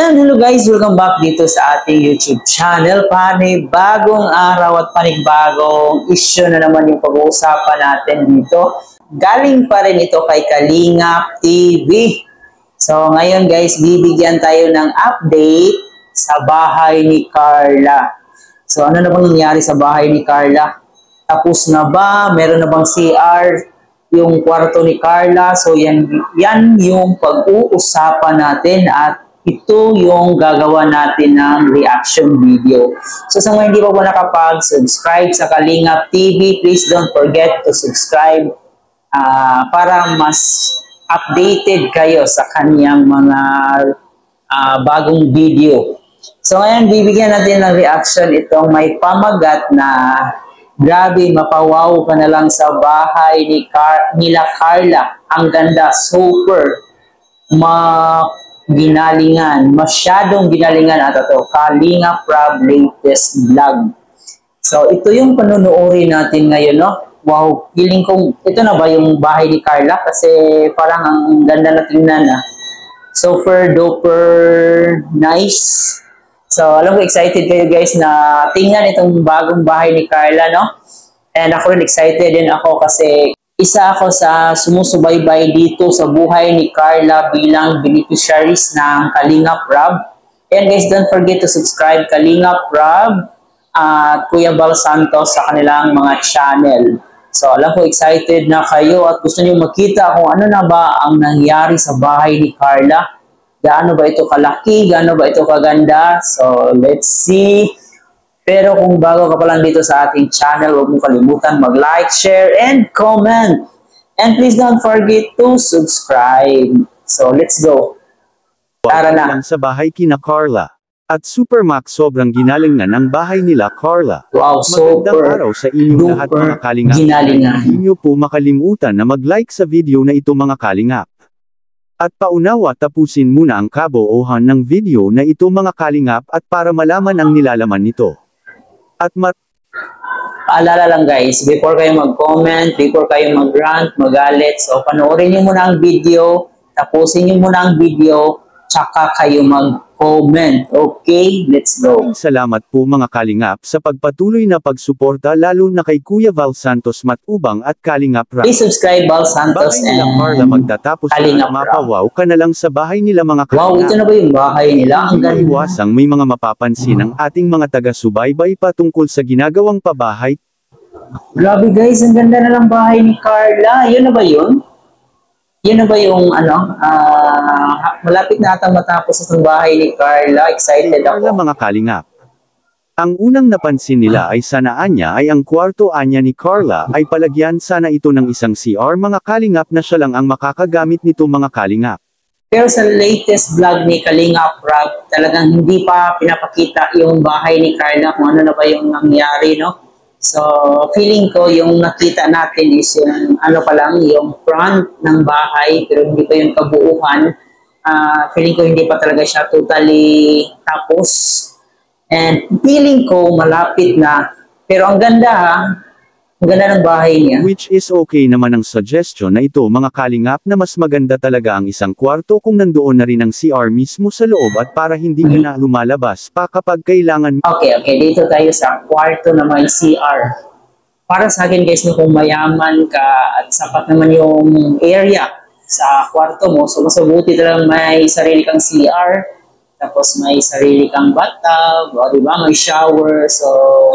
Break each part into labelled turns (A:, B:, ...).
A: And hello guys, welcome back dito sa ating YouTube channel. Panibagong araw at panibagong issue na naman yung pag-uusapan natin dito. Galing pa rin ito kay Kalingap TV. So ngayon guys, bibigyan tayo ng update sa bahay ni Carla. So ano na bang nangyari sa bahay ni Carla? Tapos na ba? Meron na bang CR? Yung kwarto ni Carla? So yan yung pag-uusapan natin at ito yung gagawa natin ng reaction video. So sa mga hindi pa po nakapag-subscribe sa Kalingap TV, please don't forget to subscribe para mas updated kayo sa kanyang mga bagong video. So ngayon, bibigyan natin ng reaction itong may pamagat na grabe, mapawaw ka na lang sa bahay nila Carla. Ang ganda, super ginalingan, masyadong ginalingan at ito, Kalingap Rob latest vlog. So, ito yung panunuorin natin ngayon, no? Wow, feeling kong, ito na ba yung bahay ni Carla? Kasi parang ang ganda na tingnan, super duper nice. So, alam ko, excited kayo guys na tingnan itong bagong bahay ni Carla, no? And ako rin excited din ako kasi isa ako sa sumusubaybay dito sa buhay ni Carla bilang beneficiaries ng Kalingap Rob. And guys, don't forget to subscribe Kalingap Rob at Kuya Val Santos sa kanilang mga channel. So alam ko excited na kayo at gusto niyo makita kung ano na ba ang nangyari sa bahay ni Carla. Gaano ba ito kalaki? Gaano ba ito kaganda? So let's see. Pero kung bago ka pa lang dito sa ating channel, huwag mong kalimutan mag-like, share, and comment. And please don't forget to subscribe. So, let's go. Tara na.
B: Sa bahay kina Carla. At Supermax sobrang ginaling na ng bahay nila Carla.
A: Wow,
B: magandang araw sa inyong lahat mga Kalingap. Hindi nyo po makalimutan na mag-like sa video na ito mga Kalingap. At paunawa tapusin muna ang kabuuhan ng video na ito mga Kalingap at para malaman ang nilalaman nito. At
A: paalala lang guys, before kayo mag-comment, before kayo mag-rant, magalit, so panoorin nyo muna ang video, tapusin nyo muna ang video, tsaka kayo mag-comment. Okay, let's go.
B: Salamat po mga Kalingap sa pagpatuloy na pagsuporta lalo na kay Kuya Val Santos Matubang at Kalingap Rob.
A: Please subscribe Val Santos
B: and Carla magtatapos na mapawaw ka na lang sa bahay nila mga Kalingap.
A: Wow, ito na ba yung bahay nila? Ang ganda.
B: Iwasang may mga mapapansin ang ating mga taga-subaybay patungkol sa ginagawang pabahay.
A: Grabe guys, ang ganda na lang bahay ni Carla. Yun na ba yun? Yun na ba yung malapit na atang matapos itong bahay ni Carla? Excited ako.
B: Carla mga Kalingap. Ang unang napansin nila ay sanaan niya ay ang kwarto anya ni Carla ay palagyan sana ito ng isang CR mga Kalingap na siya lang ang makakagamit nito mga Kalingap.
A: Pero sa latest vlog ni Kalingap Rob, talagang hindi pa pinapakita yung bahay ni Carla kung ano na ba yung nangyari, no? So, feeling ko yung nakita natin is yung pa lang, yung front ng bahay, pero hindi pa yung kabuuhan. Feeling ko hindi pa talaga siya totally tapos. And feeling ko malapit na. Pero ang ganda ang ganda ng bahay niya.
B: Which is okay naman ang suggestion na ito mga Kalingap na mas maganda talaga ang isang kwarto kung nandoon na rin ang CR mismo sa loob at para hindi ka na lumalabas pa kapag kailangan.
A: Okay, dito tayo sa kwarto na may CR. Para sa akin guys, kung mayaman ka at sapat naman yung area sa kwarto mo, so mas mabuti talagang may sarili kang CR, tapos may sarili kang bathtub, o diba, may shower, so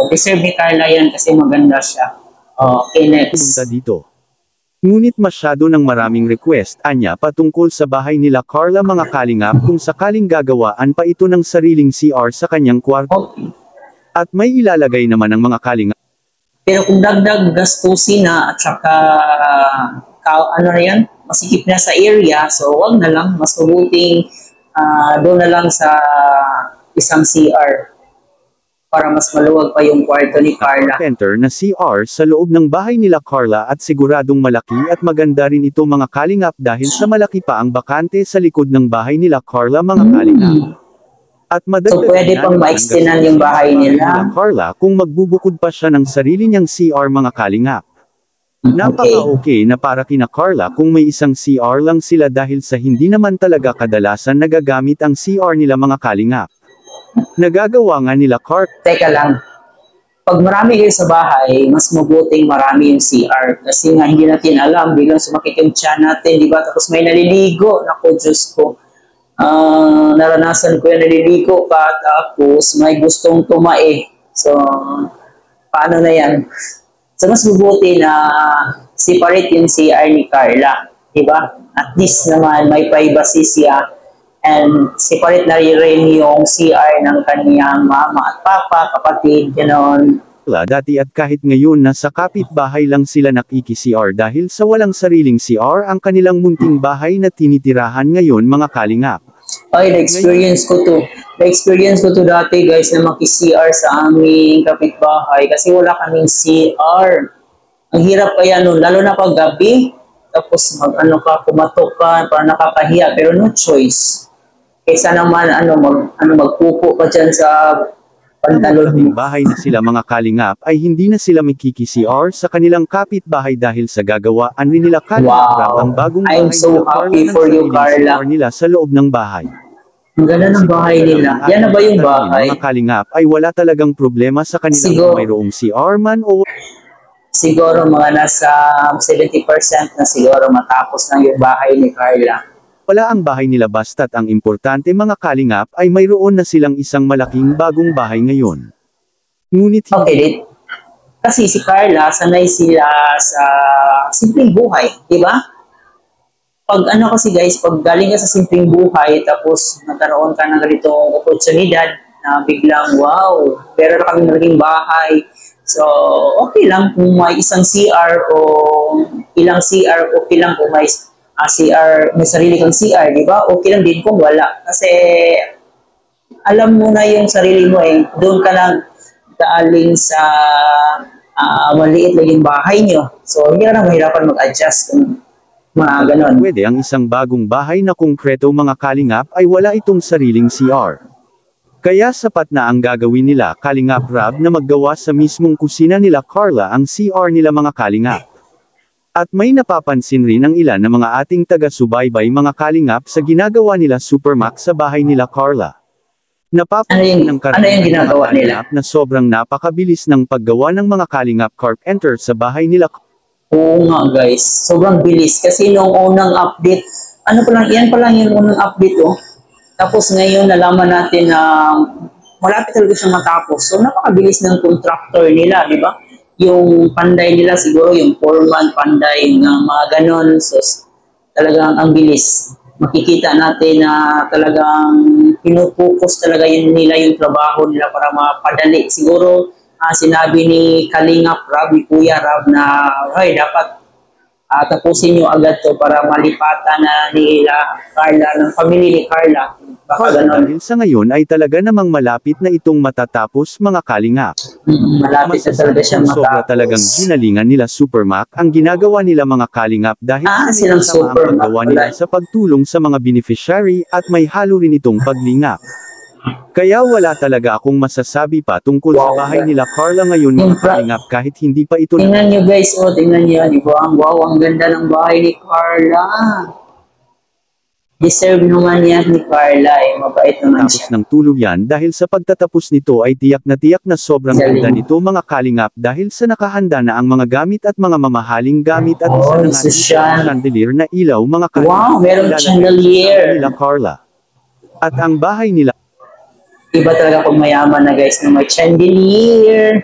A: deserve ni Carla yan kasi maganda siya. Okay, next.
B: Punta dito. Ngunit masyado ng maraming request anya patungkol sa bahay nila Carla mga Kalingap kung sakaling gagawaan pa ito ng sariling CR sa kanyang kwarto.
A: Okay.
B: At may ilalagay naman ng mga Kalingap.
A: Pero kung dagdag gastusin na at saka masikip na sa area, so wag na lang, mas mabuting doon na lang sa isang CR. Para mas maluwag pa yung kwarto ni Carla.
B: Enter na CR sa loob ng bahay nila Carla at siguradong malaki at maganda rin ito mga Kalingap dahil sa malaki pa ang bakante sa likod ng bahay nila Carla mga Kalingap. At
A: so pwede pang ma-extendan yung bahay nila
B: Carla kung magbubukod pa siya ng sarili niyang CR mga Kalingap. Napaka-okay na para kina Carla kung may isang CR lang sila dahil sa hindi naman talaga kadalasan nagagamit ang CR nila mga kalingap. Nagagawa nga nila
A: Teka lang. Pag marami kayo sa bahay, mas mabuting marami yung CR. Kasi nga hindi natin alam, biglang sumakit yung tiyan natin, di ba? Tapos may naliligo. Naku, Diyos ko. Naranasan ko yung naliligo pa, tapos may gustong tumae. So, paano na yan? So, mas mabuti na separate yung CR ni Carla. Di ba? At least naman may privacy siya. And separate na rin yung CR ng kaniyang mama at papa, kapatid, gano'n.
B: Dati at kahit ngayon nasa kapitbahay lang sila nakiki-CR dahil sa walang sariling CR ang kanilang munting bahay na tinitirahan ngayon mga kalingap.
A: Ay, na-experience ko to. Na-experience ko to dati guys na maki-CR sa aming kapitbahay kasi wala kaming CR. Ang hirap kaya nun, lalo na pag gabi, tapos kumatok ka, para nakakahiya, pero no choice. Kaysa naman magpupo pa dyan sa pantalon mo.
B: Bahay na sila mga kalingap ay hindi na sila makiki-CR sa kanilang kapitbahay dahil sa gagawaan rin nila kalingap ang bagong bahay.
A: I'm so happy for you, Carla.
B: Nila sa loob ng bahay.
A: Ang ganda ng bahay nila. Yan na ba yung bahay?
B: Mga kalingap ay wala talagang problema sa kanilang mayroong CR man o...
A: Siguro mga nasa 70% na siguro matapos na yung bahay ni Carla.
B: Wala ang bahay nila basta't ang importante mga kalingap ay mayroon na silang isang malaking bagong bahay ngayon. Ngunit
A: okay, kasi si Carla, sanay sila sa simpleng buhay, di ba? Pag kasi guys, pag galing ka sa simpleng buhay, tapos nagkaroon ka ng ganitong oportunidad na biglang, wow, meron na kami malaking bahay. So, okay lang kung may isang CR o ilang CR, okay lang kung may CR, may sarili kang CR, di ba? Okay lang din kung wala. Kasi, alam mo na yung sarili mo eh. Doon ka lang daaling sa maliit lang yung bahay nyo. So, hindi ka na mahirapan mag-adjust kung mga ganon.
B: Pwede ang isang bagong bahay na konkreto mga kalingap ay wala itong sariling CR. Kaya sapat na ang gagawin nila Kalingap Rab na maggawa sa mismong kusina nila Carla ang CR nila mga kalingap. At may napapansin rin ang ilan na mga ating taga-subaybay mga kalingap sa ginagawa nila Supermax sa bahay nila Carla. Napapansin ng
A: ginagawa nila
B: na sobrang napakabilis ng paggawa ng mga kalingap carpenter sa bahay nila.
A: Oo nga guys, sobrang bilis kasi nung unang update, yan pa lang yung unang update oh. Tapos ngayon nalaman natin na malapit talaga siyang matapos. So napakabilis ng contractor nila, di ba? Yung panday nila siguro, yung foreman, panday, mga ganon. So, talagang ang bilis. Makikita natin na talagang pinupokus talaga nila yung trabaho nila para mapadali. Siguro, sinabi ni Kalingap Rab, ni Kuya Rab na, hey, dapat tapusin nyo agad to para malipatan na nila Carla, ng pamilya ni Carla.
B: Dahil sa ngayon ay talaga namang malapit na itong matatapos mga kalingap.
A: Malapit na talaga siyang matapos.
B: Sobra talagang ginalingan nila Supermac ang ginagawa nila mga kalingap dahil
A: silang
B: ang paggawa nila sa pagtulong sa mga beneficiary at may halo rin itong paglingap. Kaya wala talaga akong masasabi pa tungkol sa bahay nila Carla ngayon mga kalingap kahit hindi pa ito.
A: Tingnan nyo guys, tingnan nyo. Wow, ang ganda ng bahay ni Carla. Deserve naman yan ni Carla eh. Mabait naman siya.
B: Tapos ng tuluyan dahil sa pagtatapos nito ay tiyak na sobrang ganda nito mga kalingap dahil sa nakahanda na ang mga gamit at mga mamahaling gamit at isa na chandelier na ilaw mga kalingap.
A: Wow, meron chandelier.
B: Nila Carla. At ang bahay nila.
A: Iba talaga kung mayaman na guys na may chandelier.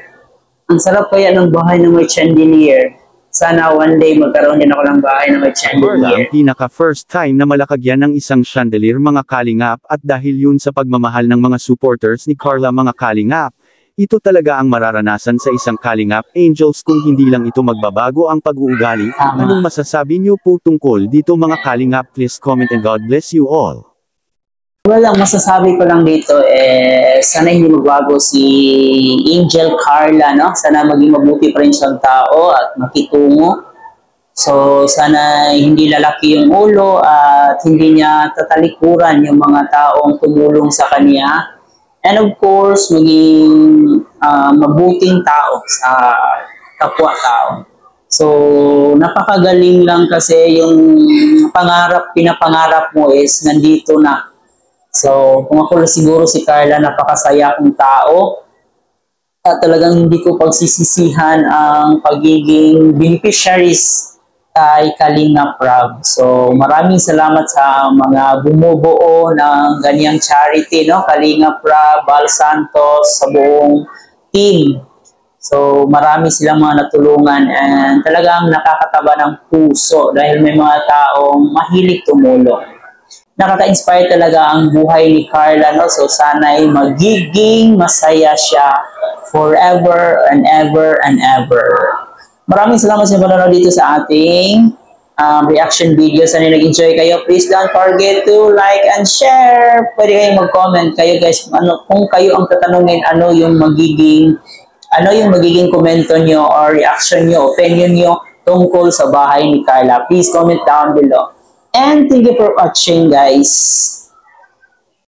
A: Ang sarap kaya ng bahay na may chandelier. Sana one day magkaroon din ako ng bahay na may chandelier.
B: Ang pinaka first time na malakagyan ng isang chandelier mga kalingap at dahil yun sa pagmamahal ng mga supporters ni Carla mga kalingap, ito talaga ang mararanasan sa isang Kalingap Angels kung hindi lang ito magbabago ang pag-uugali. Anong masasabi niyo po tungkol dito mga kalingap? Please comment and God bless you all.
A: Well, ang masasabi ko lang dito sana hindi magbago si Angel Carla, no? Sana maging mabuti pa rin siyang tao at makitungo. So, sana hindi lalaki yung ulo at hindi niya tatalikuran yung mga taong tumulong sa kanya. And of course, maging mabuting tao sa kapwa-tao. So, napakagaling lang kasi yung pinapangarap mo is nandito na. So, kung ako siguro si Carla, napakasaya kong tao. At talagang hindi ko pagsisisihan ang pagiging beneficiaries kay Kalinga Prab. So, maraming salamat sa mga bumubuo ng ganyang charity, no? Kalinga Prab, Bal Santos, sa buong team. So, marami silang mga natulungan and talagang nakakataba ng puso dahil may mga taong mahilig tumulong. Nakaka-inspire talaga ang buhay ni Carla, no? So, sana'y magiging masaya siya forever and ever and ever. Maraming salamat sa panonood dito sa ating reaction video. Sana nag-enjoy kayo. Please don't forget to like and share. Pwede kayong mag-comment kayo guys. Kung kayo ang tatanungin, ano yung magiging komento nyo or reaction nyo, opinion nyo tungkol sa bahay ni Carla. Please comment down below. And thank you for watching guys.